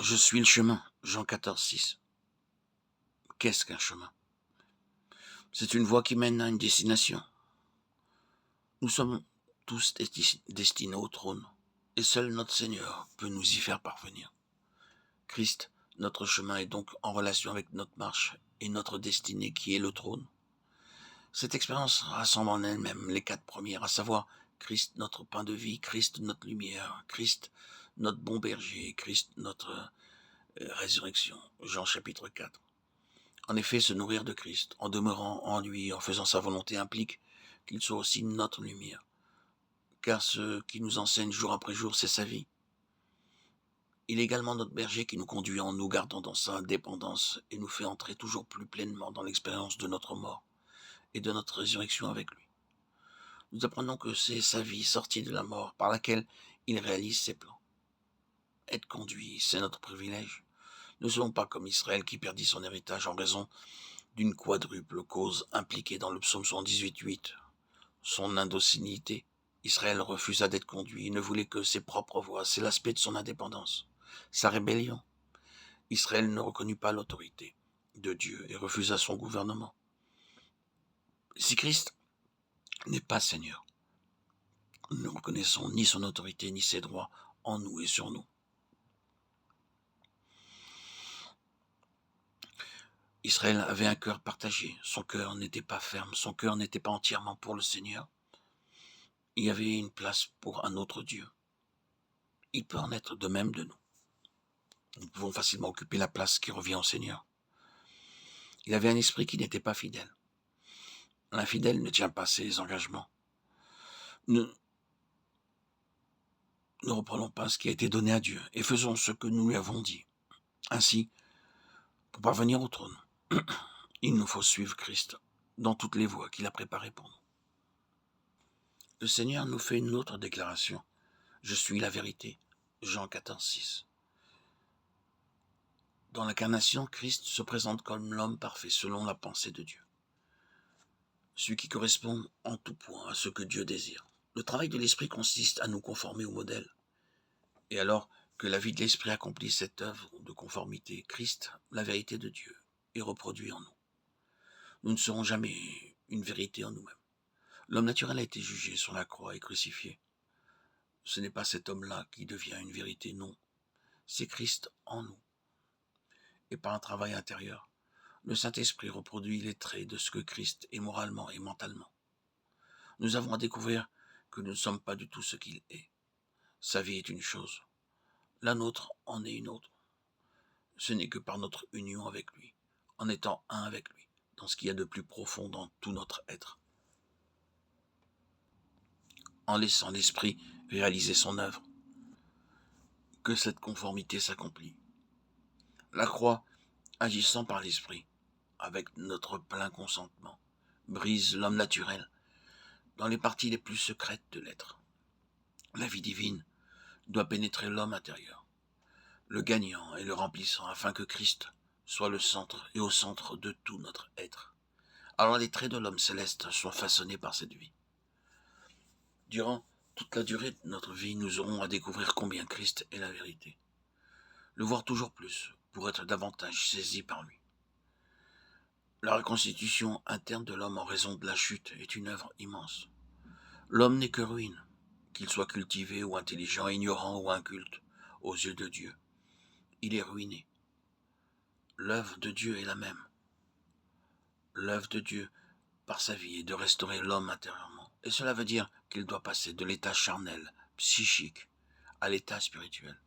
Je suis le chemin. Jean 14,6. Qu'est-ce qu'un chemin? C'est une voie qui mène à une destination. Nous sommes tous destinés au trône, et seul notre Seigneur peut nous y faire parvenir. Christ, notre chemin, est donc en relation avec notre marche et notre destinée qui est le trône. Cette expérience rassemble en elle-même les 4 premières, à savoir Christ, notre pain de vie, Christ, notre lumière, Christ, notre bon berger, Christ, notre résurrection. Jean chapitre 4. En effet, se nourrir de Christ, en demeurant en lui, en faisant sa volonté, implique qu'il soit aussi notre lumière. Car ce qui nous enseigne jour après jour, c'est sa vie. Il est également notre berger qui nous conduit en nous gardant dans sa dépendance et nous fait entrer toujours plus pleinement dans l'expérience de notre mort et de notre résurrection avec lui. Nous apprenons que c'est sa vie sortie de la mort par laquelle il réalise ses plans. Être conduit, c'est notre privilège. Ne soyons pas comme Israël qui perdit son héritage en raison d'une quadruple cause impliquée dans le psaume 118:8. Son indocilité. Israël refusa d'être conduit, il ne voulait que ses propres voies, c'est l'aspect de son indépendance. Sa rébellion. Israël ne reconnut pas l'autorité de Dieu et refusa son gouvernement. Si Christ n'est pas Seigneur, nous ne reconnaissons ni son autorité ni ses droits en nous et sur nous. Israël avait un cœur partagé, son cœur n'était pas ferme, son cœur n'était pas entièrement pour le Seigneur. Il y avait une place pour un autre Dieu. Il peut en être de même de nous. Nous pouvons facilement occuper la place qui revient au Seigneur. Il avait un esprit qui n'était pas fidèle. L'infidèle ne tient pas ses engagements. Ne reprenons pas ce qui a été donné à Dieu et faisons ce que nous lui avons dit. Ainsi, pour parvenir au trône, il nous faut suivre Christ dans toutes les voies qu'il a préparées pour nous. Le Seigneur nous fait une autre déclaration. Je suis la vérité. Jean 14,6. Dans l'incarnation, Christ se présente comme l'homme parfait selon la pensée de Dieu. Celui qui correspond en tout point à ce que Dieu désire. Le travail de l'esprit consiste à nous conformer au modèle. Et alors que la vie de l'esprit accomplit cette œuvre de conformité, Christ, la vérité de Dieu, est reproduit en nous. Nous ne serons jamais une vérité en nous-mêmes. L'homme naturel a été jugé sur la croix et crucifié. Ce n'est pas cet homme-là qui devient une vérité, non. C'est Christ en nous. Et par un travail intérieur, le Saint-Esprit reproduit les traits de ce que Christ est moralement et mentalement. Nous avons à découvrir que nous ne sommes pas du tout ce qu'il est. Sa vie est une chose, la nôtre en est une autre. Ce n'est que par notre union avec lui, en étant un avec lui, dans ce qu'il y a de plus profond dans tout notre être, en laissant l'Esprit réaliser son œuvre, que cette conformité s'accomplit. La croix, agissant par l'Esprit, avec notre plein consentement, brise l'homme naturel dans les parties les plus secrètes de l'être. La vie divine doit pénétrer l'homme intérieur, le gagnant et le remplissant, afin que Christ soit le centre et au centre de tout notre être. Alors les traits de l'homme céleste sont façonnés par cette vie. Durant toute la durée de notre vie, nous aurons à découvrir combien Christ est la vérité. Le voir toujours plus, pour être davantage saisi par lui. La reconstitution interne de l'homme en raison de la chute est une œuvre immense. L'homme n'est que ruine, qu'il soit cultivé ou intelligent, ignorant ou inculte, aux yeux de Dieu. Il est ruiné. L'œuvre de Dieu est la même. L'œuvre de Dieu, par sa vie, est de restaurer l'homme intérieurement. Et cela veut dire qu'il doit passer de l'état charnel, psychique, à l'état spirituel.